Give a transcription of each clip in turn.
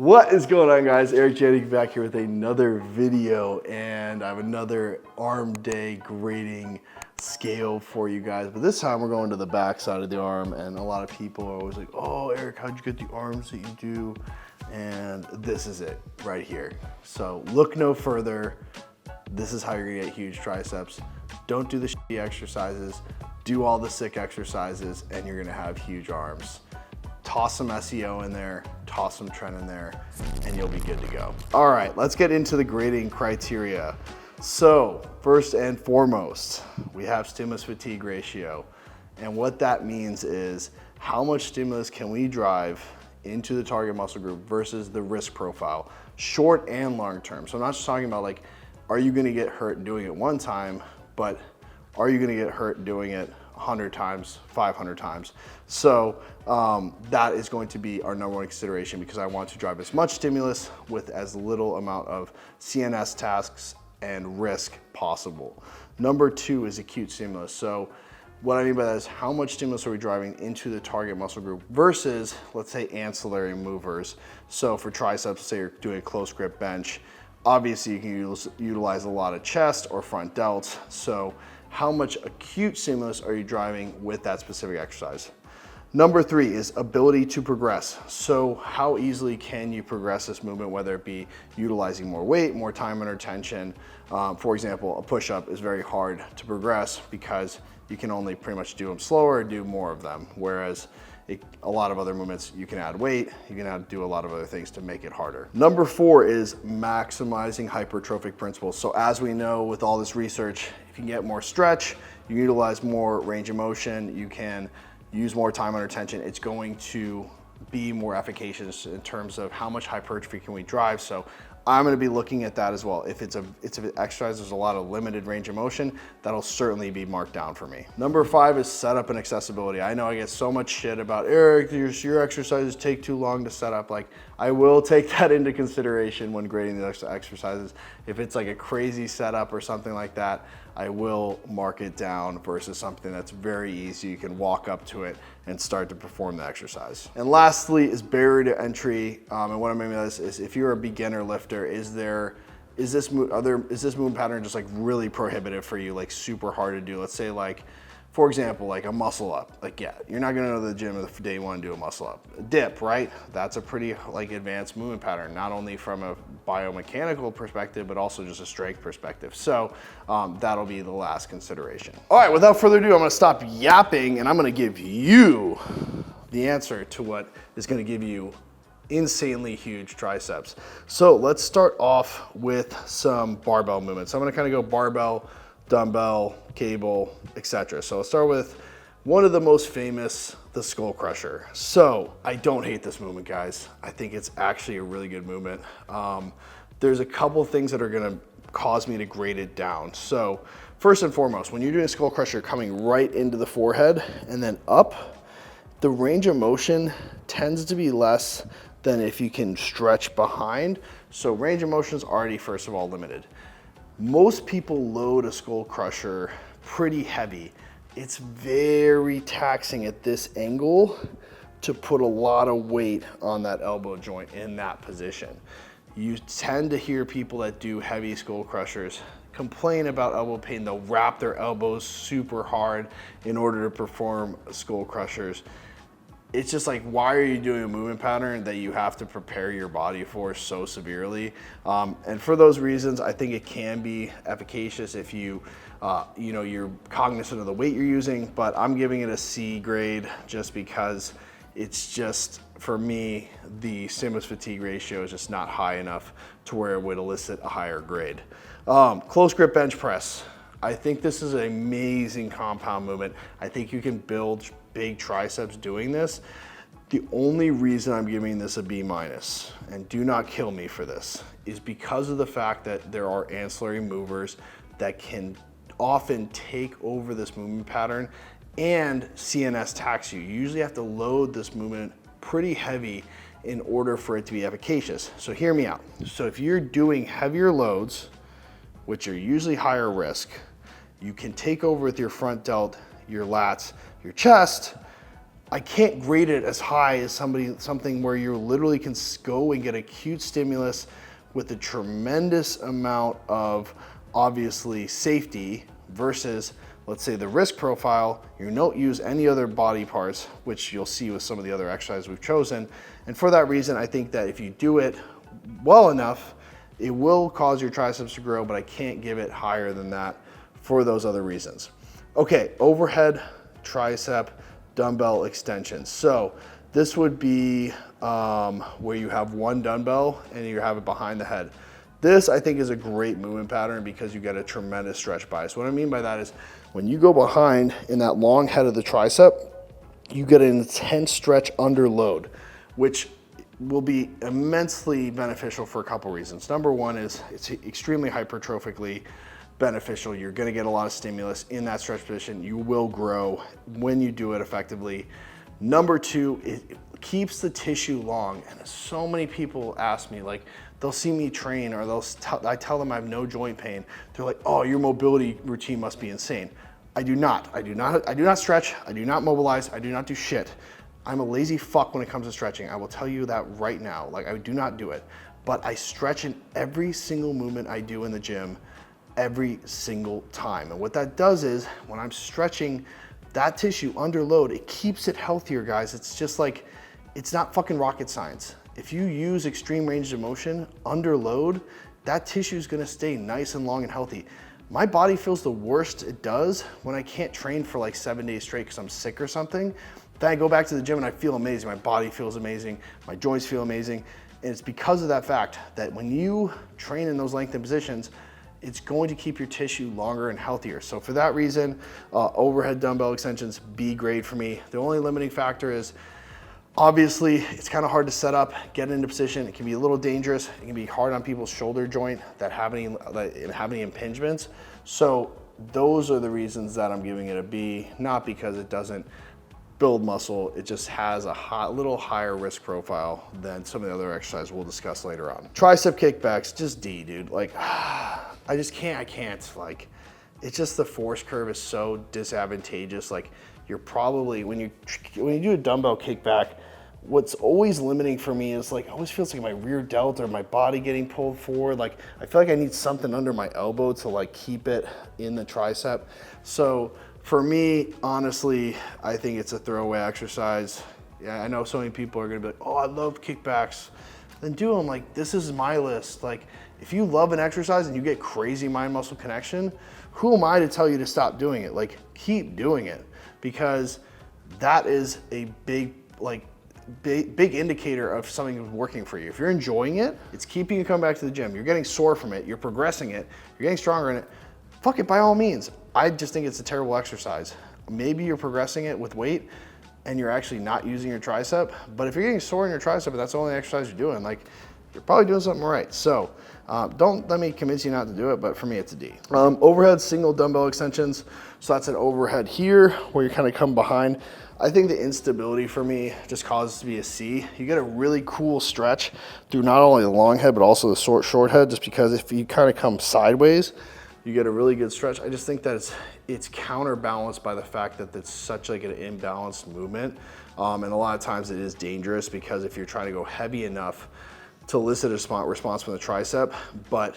What is going on, guys? Janaky back here with another video, and I have another arm day grading scale for you guys. But this time we're going to the back side of the arm, and a lot of people are always like, oh, Eric, how'd you get the arms that you do? And this is it right here. So look no further. This is how you're gonna get huge triceps. Don't do the shitty exercises. Do all the sick exercises, and you're gonna have huge arms. Toss some SEO in there, toss some trend in there, and you'll be good to go. All right, let's get into the grading criteria. So first and foremost, we have stimulus fatigue ratio. And what that means is how much stimulus can we drive into the target muscle group versus the risk profile, short and long term. So I'm not just talking about like, are you gonna get hurt doing it one time, but are you gonna get hurt doing it 100 times, 500 times? So that is going to be our number one consideration, because I want to drive as much stimulus with as little amount of CNS tasks and risk possible. Number two is acute stimulus. So what I mean by that is how much stimulus are we driving into the target muscle group versus, let's say, ancillary movers. So for triceps, say you're doing a close grip bench, obviously you can utilize a lot of chest or front delts. So how much acute stimulus are you driving with that specific exercise? Number three is ability to progress. So how easily can you progress this movement, whether it be utilizing more weight, more time under tension. For example, a push-up is very hard to progress because you can only pretty much do them slower or do more of them. Whereas a lot of other movements, you can add weight, you can do a lot of other things to make it harder. Number four is maximizing hypertrophic principles. So as we know with all this research, if you can get more stretch, you utilize more range of motion, you can use more time under tension, it's going to be more efficacious in terms of how much hypertrophy can we drive. So I'm gonna be looking at that as well. If it's an exercise, there's a lot of limited range of motion, that'll certainly be marked down for me. Number five is setup and accessibility. I know I get so much shit about, Eric, your exercises take too long to set up. Like, I will take that into consideration when grading the exercises. If it's like a crazy setup or something like that, I will mark it down versus something that's very easy. You can walk up to it and start to perform the exercise. And lastly is barrier to entry. And what I mean by this is if you're a beginner lifter, is this movement pattern just like really prohibitive for you, like super hard to do? Let's say like, for example, like a muscle up. Like, yeah, you're not gonna go to the gym the day you wanna do a muscle up. A dip, right? That's a pretty like advanced movement pattern, not only from a biomechanical perspective, but also just a strength perspective. So that'll be the last consideration. All right, without further ado, I'm gonna stop yapping and I'm gonna give you the answer to what is gonna give you insanely huge triceps. So let's start off with some barbell movements. I'm gonna kind of go barbell, dumbbell, cable, etc. So I'll start with one of the most famous, the skull crusher. So I don't hate this movement, guys. I think it's actually a really good movement. There's a couple things that are gonna cause me to grade it down. So first and foremost, when you're doing a skull crusher, you're coming right into the forehead and then up, the range of motion tends to be less than if you can stretch behind. So range of motion is already, first of all, limited. Most people load a skull crusher pretty heavy. It's very taxing at this angle to put a lot of weight on that elbow joint in that position. You tend to hear people that do heavy skull crushers complain about elbow pain. They'll wrap their elbows super hard in order to perform skull crushers. It's just like, why are you doing a movement pattern that you have to prepare your body for so severely? And for those reasons, I think it can be efficacious if you're cognizant of the weight you're using, but I'm giving it a C grade just because it's just, for me, the stimulus fatigue ratio is just not high enough to where it would elicit a higher grade. Close grip bench press. I think this is an amazing compound movement. I think you can build big triceps doing this. The only reason I'm giving this a B-, and do not kill me for this, is because of the fact that there are ancillary movers that can often take over this movement pattern and CNS tax you. You usually have to load this movement pretty heavy in order for it to be efficacious. So hear me out. So if you're doing heavier loads, which are usually higher risk, you can take over with your front delt, your lats, your chest, I can't grade it as high as something where you literally can go and get acute stimulus with a tremendous amount of obviously safety versus, let's say, the risk profile. You don't use any other body parts, which you'll see with some of the other exercises we've chosen. And for that reason, I think that if you do it well enough, it will cause your triceps to grow, but I can't give it higher than that for those other reasons. Okay, overhead tricep dumbbell extensions. So this would be where you have one dumbbell and you have it behind the head. This, I think, is a great movement pattern because you get a tremendous stretch bias. What I mean by that is when you go behind in that long head of the tricep, you get an intense stretch under load, which will be immensely beneficial for a couple reasons. Number one is it's extremely hypertrophically beneficial. You're gonna get a lot of stimulus in that stretch position. You will grow when you do it effectively. Number two, it keeps the tissue long. And so many people ask me, like, they'll see me train or I tell them I have no joint pain. They're like, oh, your mobility routine must be insane. I do not stretch, I do not mobilize, I do not do shit. I'm a lazy fuck when it comes to stretching. I will tell you that right now. Like, I do not do it. But I stretch in every single movement I do in the gym every single time. And what that does is when I'm stretching that tissue under load, it keeps it healthier, guys. It's just like, it's not fucking rocket science. If you use extreme range of motion under load, that tissue is gonna stay nice and long and healthy. My body feels the worst it does when I can't train for like 7 days straight because I'm sick or something. Then I go back to the gym and I feel amazing. My body feels amazing. My joints feel amazing. And it's because of that fact that when you train in those lengthened positions, it's going to keep your tissue longer and healthier. So for that reason, overhead dumbbell extensions, B grade for me. The only limiting factor is obviously it's kind of hard to set up, get into position. It can be a little dangerous. It can be hard on people's shoulder joint that have any impingements. So those are the reasons that I'm giving it a B, not because it doesn't build muscle. It just has a little higher risk profile than some of the other exercises we'll discuss later on. Tricep kickbacks, just D, dude. Like, I can't. Like, it's just the force curve is so disadvantageous. Like, you're probably, when you do a dumbbell kickback, what's always limiting for me is like, it always feels like my rear delt or my body getting pulled forward. Like, I feel like I need something under my elbow to like keep it in the tricep. So for me, honestly, I think it's a throwaway exercise. Yeah, I know so many people are gonna be like, oh, I love kickbacks. Then do them. Like, this is my list. Like, if you love an exercise and you get crazy mind-muscle connection, who am I to tell you to stop doing it? Like, keep doing it, because that is a big indicator of something that's working for you. If you're enjoying it, it's keeping you coming back to the gym. You're getting sore from it. You're progressing it. You're getting stronger in it. Fuck it, by all means. I just think it's a terrible exercise. Maybe you're progressing it with weight and you're actually not using your tricep, but if you're getting sore in your tricep and that's the only exercise you're doing, like, you're probably doing something right. So don't let me convince you not to do it, but for me, it's a D. Overhead single dumbbell extensions. So that's an overhead here where you kind of come behind. I think the instability for me just causes it to be a C. You get a really cool stretch through not only the long head, but also the short head, just because if you kind of come sideways, you get a really good stretch. I just think that it's counterbalanced by the fact that it's such like an imbalanced movement. And a lot of times it is dangerous because if you're trying to go heavy enough to elicit a response from the tricep, but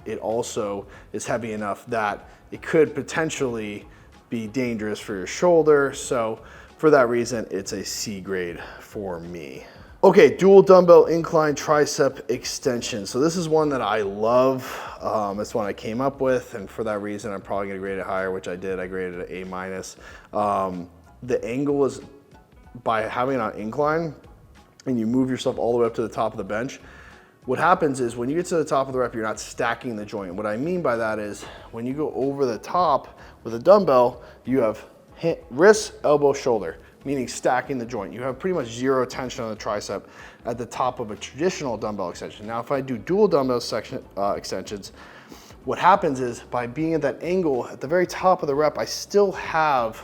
it also is heavy enough that it could potentially be dangerous for your shoulder. So for that reason, it's a C grade for me. Okay, dual dumbbell incline tricep extension. So this is one that I love. It's one I came up with, and for that reason, I'm probably gonna grade it higher, which I did. I graded it A minus. The angle is, by having it on incline, and you move yourself all the way up to the top of the bench, what happens is when you get to the top of the rep, you're not stacking the joint. What I mean by that is when you go over the top with a dumbbell, you have wrist, elbow, shoulder, meaning stacking the joint. You have pretty much zero tension on the tricep at the top of a traditional dumbbell extension. Now, if I do dual dumbbell extensions, what happens is by being at that angle at the very top of the rep, I still have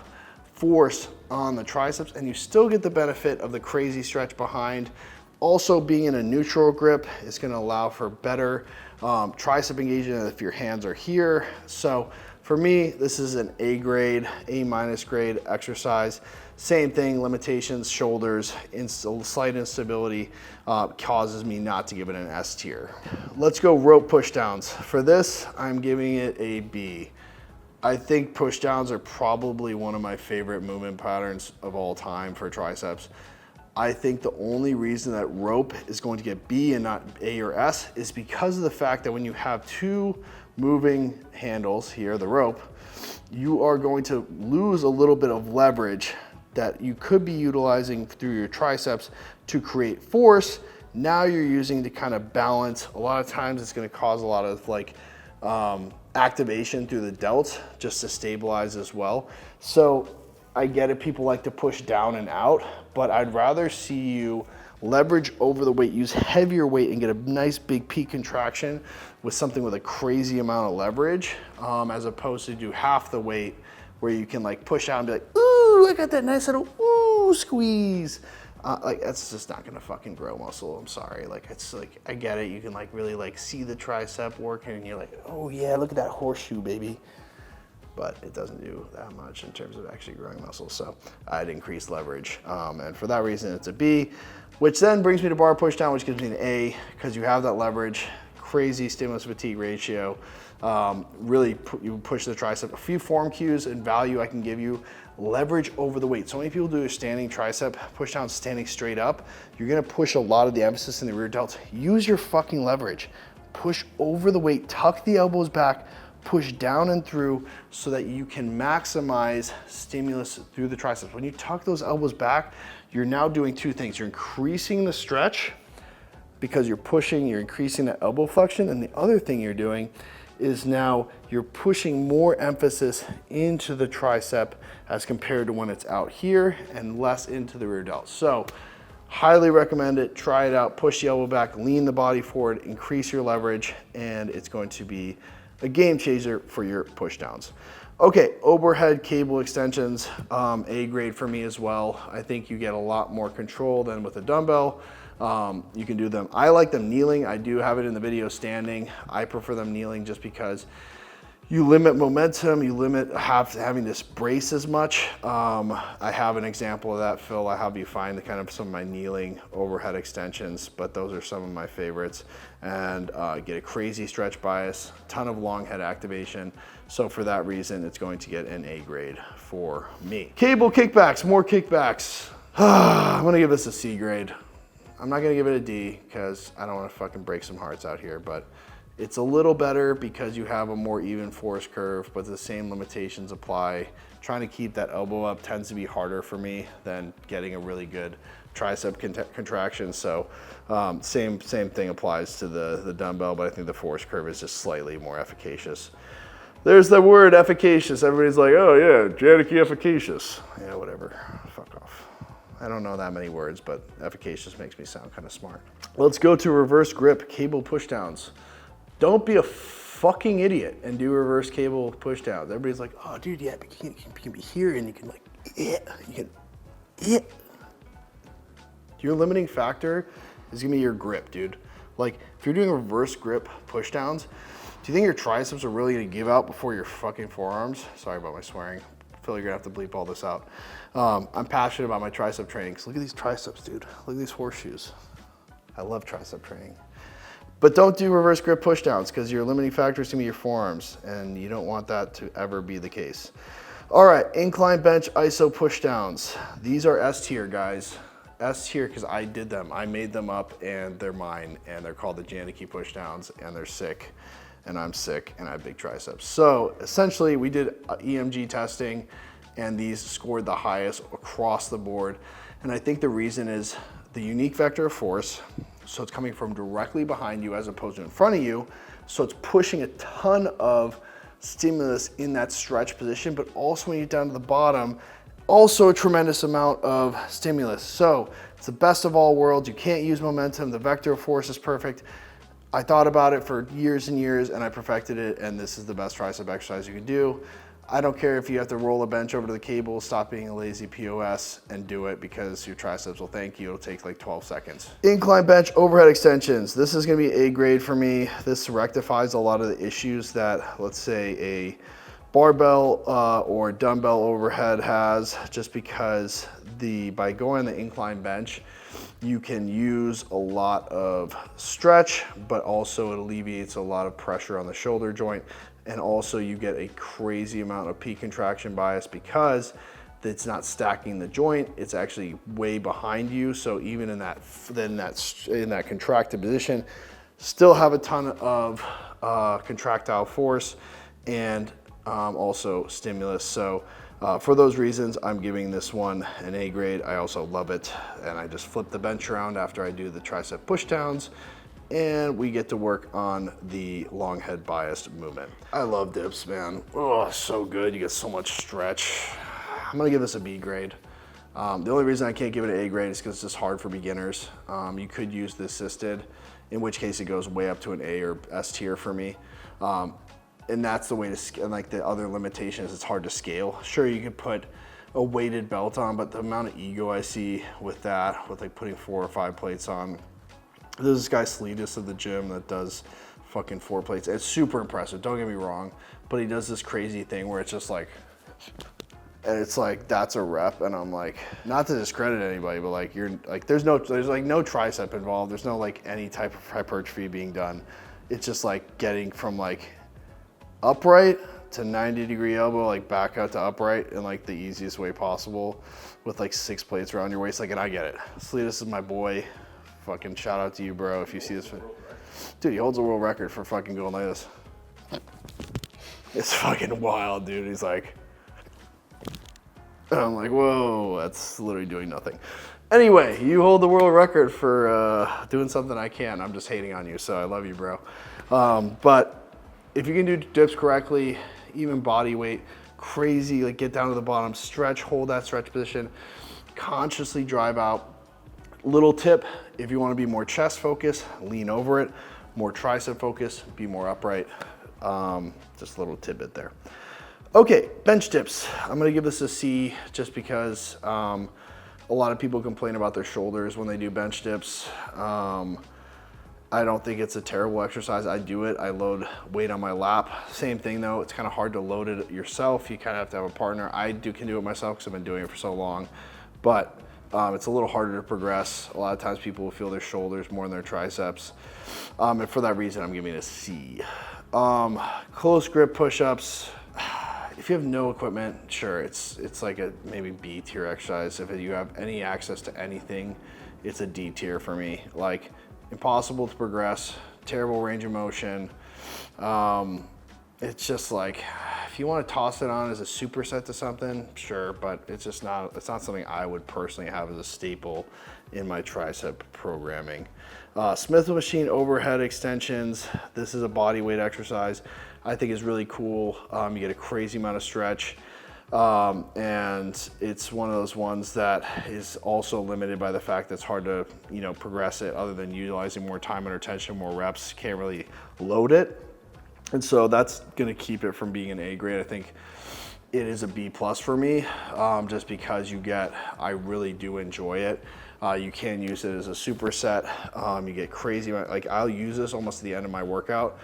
force on the triceps, and you still get the benefit of the crazy stretch behind. Also, being in a neutral grip is going to allow for better tricep engagement if your hands are here. So For me, this is an A grade, A minus grade exercise. Same thing, limitations, shoulders, slight instability causes me not to give it an S tier. Let's go rope pushdowns. For this, I'm giving it a B. I think pushdowns are probably one of my favorite movement patterns of all time for triceps. I think the only reason that rope is going to get B and not A or S is because of the fact that when you have two moving handles here, the rope, you are going to lose a little bit of leverage that you could be utilizing through your triceps to create force. Now you're using to kind of balance. A lot of times it's going to cause a lot of like activation through the delts just to stabilize as well. So I get it, people like to push down and out, but I'd rather see you leverage over the weight, use heavier weight and get a nice big peak contraction with something with a crazy amount of leverage, as opposed to do half the weight where you can like push out and be like, ooh, I got that nice little ooh squeeze. Like that's just not gonna fucking grow muscle, I'm sorry. Like it's like, I get it, you can like really like see the tricep working and you're like, oh yeah, look at that horseshoe, baby. But it doesn't do that much in terms of actually growing muscle. So I'd increase leverage. And for that reason, it's a B, which then brings me to bar pushdown, which gives me an A, because you have that leverage, crazy stimulus fatigue ratio. Really, you push the tricep. A few form cues and value I can give you. Leverage over the weight. So many people do a standing tricep pushdown standing straight up. You're gonna push a lot of the emphasis in the rear delts. Use your fucking leverage. Push over the weight, tuck the elbows back, push down and through so that you can maximize stimulus through the triceps. When you tuck those elbows back, you're now doing two things. You're increasing the stretch because you're pushing, you're increasing the elbow flexion, and the other thing you're doing is now you're pushing more emphasis into the tricep as compared to when it's out here and less into the rear delt. So highly recommend it, try it out, push the elbow back, lean the body forward, increase your leverage, and it's going to be a game changer for your pushdowns. Okay, overhead cable extensions, A grade for me as well. I think you get a lot more control than with a dumbbell. You can do them, I like them kneeling. I do have it in the video standing. I prefer them kneeling just because you limit momentum, you limit having this brace as much. I have an example of that, Phil. I have you find the kind of some of my kneeling overhead extensions, but those are some of my favorites. And get a crazy stretch bias, ton of long head activation. So for that reason, it's going to get an A grade for me. Cable kickbacks, more kickbacks. I'm gonna give this a C grade. I'm not gonna give it a D because I don't wanna fucking break some hearts out here, but it's a little better because you have a more even force curve, but the same limitations apply. Trying to keep that elbow up tends to be harder for me than getting a really good tricep contraction. So same thing applies to the dumbbell, but I think the force curve is just slightly more efficacious. There's the word efficacious. Everybody's like, oh yeah, Janaky efficacious. Yeah, whatever, fuck off. I don't know that many words, but efficacious makes me sound kind of smart. Let's go to reverse grip cable pushdowns. Don't be a fucking idiot and do reverse cable pushdowns. Everybody's like, oh dude, yeah, but you can be here and you can like, yeah, you can, yeah. Your limiting factor is gonna be your grip, dude. Like, if you're doing reverse grip pushdowns, do you think your triceps are really gonna give out before your fucking forearms? Sorry about my swearing. Phil, you're gonna have to bleep all this out. I'm passionate about my tricep training. So look at these triceps, dude. Look at these horseshoes. I love tricep training. But don't do reverse grip pushdowns because your limiting factor is gonna be your forearms, and you don't want that to ever be the case. All right, incline bench iso pushdowns. These are S tier, guys. S tier because I did them. I made them up and they're mine, and they're called the Janaky pushdowns, and they're sick, and I'm sick, and I have big triceps. So essentially we did EMG testing, and these scored the highest across the board. And I think the reason is the unique vector of force. So it's coming from directly behind you as opposed to in front of you. So it's pushing a ton of stimulus in that stretch position, but also when you get down to the bottom, also a tremendous amount of stimulus. So it's the best of all worlds. You can't use momentum. The vector of force is perfect. I thought about it for years and years and I perfected it, and this is the best tricep exercise you can do. I don't care if you have to roll a bench over to the cable, stop being a lazy POS and do it because your triceps will thank you. It'll take like 12 seconds. Incline bench overhead extensions. This is gonna be A grade for me. This rectifies a lot of the issues that, let's say, a barbell or dumbbell overhead has, just because by going the incline bench, you can use a lot of stretch, but also it alleviates a lot of pressure on the shoulder joint. And also you get a crazy amount of peak contraction bias because it's not stacking the joint, it's actually way behind you. So even in that contracted position, still have a ton of contractile force and also stimulus. So for those reasons, I'm giving this one an A grade. I also love it. And I just flip the bench around after I do the tricep push downs, and we get to work on the long head biased movement. I love dips, man. Oh, so good. You get so much stretch. I'm gonna give this a B grade. The only reason I can't give it an A grade is because it's just hard for beginners. You could use the assisted, in which case it goes way up to an A or S tier for me. And that's the way to, and like the other limitations, it's hard to scale. Sure, you could put a weighted belt on, but the amount of ego I see with that, with like putting 4 or 5 plates on. There's this guy Sleetus at the gym that does fucking 4 plates. It's super impressive, don't get me wrong, but he does this crazy thing where it's just like, and it's like, that's a rep, and I'm like, not to discredit anybody, but like, you're like, there's like no tricep involved. There's no like any type of hypertrophy being done. It's just like getting from like upright to 90-degree elbow, like back out to upright in like the easiest way possible with like 6 plates around your waist. Like, and I get it. Sleetus is my boy. Fucking shout out to you, bro, if you see this. Dude, he holds a world record for fucking going like this. It's fucking wild, dude. He's like, and I'm like, whoa, that's literally doing nothing. Anyway, you hold the world record for doing something I can't. I'm just hating on you, so I love you, bro. But if you can do dips correctly, even body weight, crazy, like get down to the bottom, stretch, hold that stretch position, consciously drive out. Little tip, if you want to be more chest focused, lean over it. More tricep focused, be more upright. Just a little tidbit there. Okay, bench dips. I'm gonna give this a C just because a lot of people complain about their shoulders when they do bench dips. I don't think it's a terrible exercise. I do it, I load weight on my lap. Same thing though, it's kind of hard to load it yourself. You kind of have to have a partner. I can do it myself because I've been doing it for so long, but it's a little harder to progress. A lot of times people will feel their shoulders more than their triceps. And for that reason, I'm giving it a C. Close grip push-ups. If you have no equipment, sure, it's like a maybe B tier exercise. If you have any access to anything, it's a D tier for me. Like, impossible to progress, terrible range of motion. It's just like, if you want to toss it on as a superset to something, sure, but it's not something I would personally have as a staple in my tricep programming. Smith machine overhead extensions. This is a body weight exercise. I think is really cool. You get a crazy amount of stretch. And it's one of those ones that is also limited by the fact that it's hard to, progress it other than utilizing more time under tension, more reps, can't really load it. And so that's gonna keep it from being an A grade. I think it is a B plus for me, just because I really do enjoy it. You can use it as a superset. You get crazy, like I'll use this almost at the end of my workout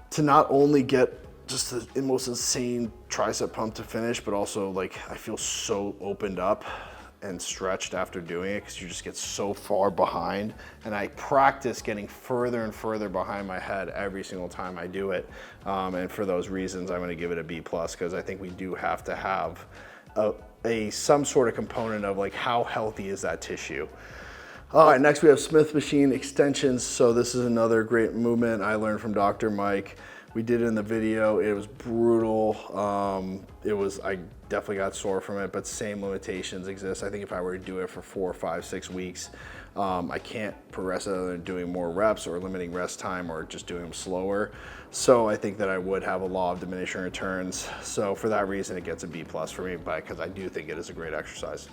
to not only get just the most insane tricep pump to finish, but also like I feel so opened up and stretched after doing it because you just get so far behind. And I practice getting further and further behind my head every single time I do it. And for those reasons, I'm gonna give it a B plus because I think we do have to have some sort of component of like how healthy is that tissue. All right, next we have Smith machine extensions. So this is another great movement I learned from Dr. Mike. We did it in the video. It was brutal. I definitely got sore from it, but same limitations exist. I think if I were to do it for 4, 5, 6 weeks, I can't progress other than doing more reps or limiting rest time or just doing them slower. So I think that I would have a law of diminishing returns. So for that reason, it gets a B plus for me, because I do think it is a great exercise.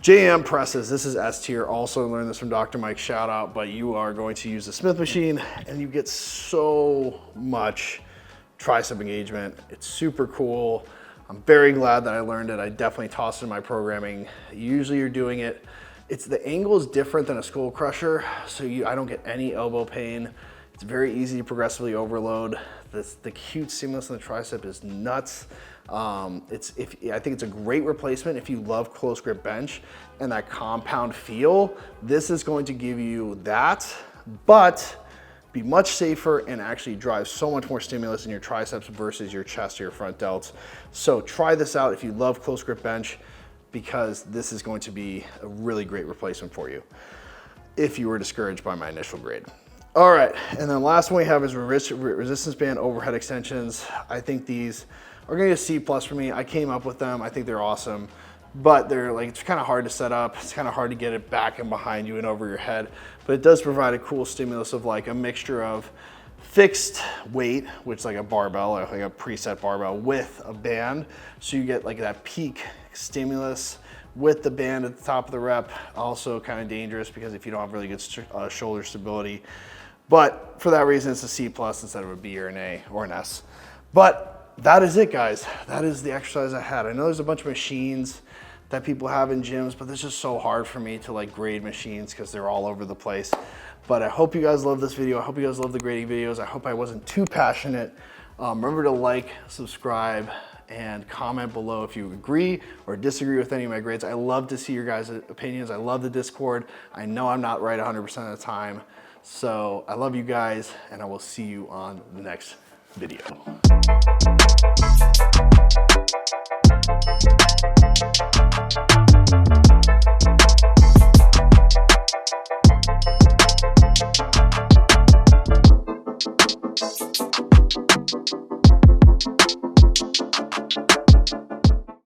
JM presses, this is S tier. Also learned this from Dr. Mike, shout out, but you are going to use the Smith machine and you get so much tricep engagement. It's super cool. I'm very glad that I learned it. I definitely tossed it in my programming. Usually you're doing it, the angle is different than a skull crusher, so I don't get any elbow pain. It's very easy to progressively overload. The acute stimulus in the tricep is nuts. I think it's a great replacement if you love close grip bench and that compound feel. This is going to give you that, but be much safer and actually drive so much more stimulus in your triceps versus your chest or your front delts. So try this out if you love close grip bench, because this is going to be a really great replacement for you if you were discouraged by my initial grade. All right, and then last one we have is resistance band overhead extensions. I think these are gonna get a C+ for me. I came up with them, I think they're awesome, but they're like, it's kind of hard to set up. It's kind of hard to get it back and behind you and over your head, but it does provide a cool stimulus of like a mixture of fixed weight, which is like a barbell, like a preset barbell with a band. So you get like that peak stimulus with the band at the top of the rep. Also kind of dangerous because if you don't have really good shoulder stability. But for that reason, it's a C+ instead of a B or an A or an S. But that is it, guys. That is the exercise I had. I know there's a bunch of machines that people have in gyms, but it's just so hard for me to like grade machines because they're all over the place. But I hope you guys love this video. I hope you guys love the grading videos. I hope I wasn't too passionate. Remember to like, subscribe, and comment below if you agree or disagree with any of my grades. I love to see your guys' opinions. I love the Discord. I know I'm not right 100% of the time. So I love you guys, and I will see you on the next video.